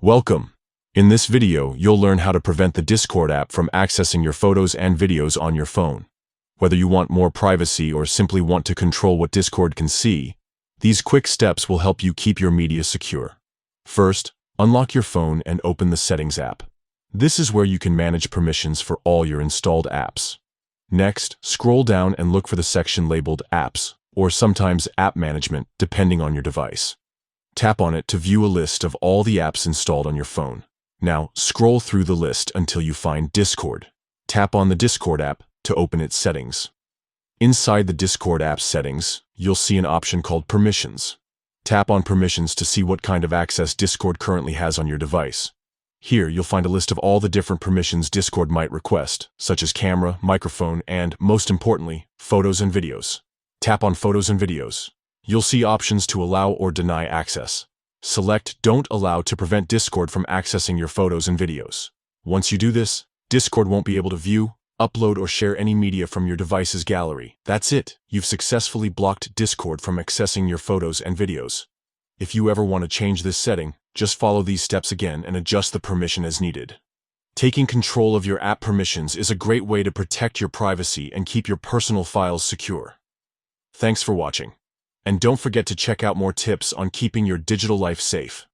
Welcome! In this video, you'll learn how to prevent the Discord app from accessing your photos and videos on your phone. Whether you want more privacy or simply want to control what Discord can see, these quick steps will help you keep your media secure. First, unlock your phone and open the Settings app. This is where you can manage permissions for all your installed apps. Next, scroll down and look for the section labeled Apps, or sometimes App Management, depending on your device. Tap on it to view a list of all the apps installed on your phone. Now, scroll through the list until you find Discord. Tap on the Discord app to open its settings. Inside the Discord app settings, you'll see an option called Permissions. Tap on Permissions to see what kind of access Discord currently has on your device. Here, you'll find a list of all the different permissions Discord might request, such as camera, microphone, and, most importantly, photos and videos. Tap on Photos and Videos. You'll see options to allow or deny access. Select Don't Allow to prevent Discord from accessing your photos and videos. Once you do this, Discord won't be able to view, upload, or share any media from your device's gallery. That's it. You've successfully blocked Discord from accessing your photos and videos. If you ever want to change this setting, just follow these steps again and adjust the permission as needed. Taking control of your app permissions is a great way to protect your privacy and keep your personal files secure. Thanks for watching. And don't forget to check out more tips on keeping your digital life safe.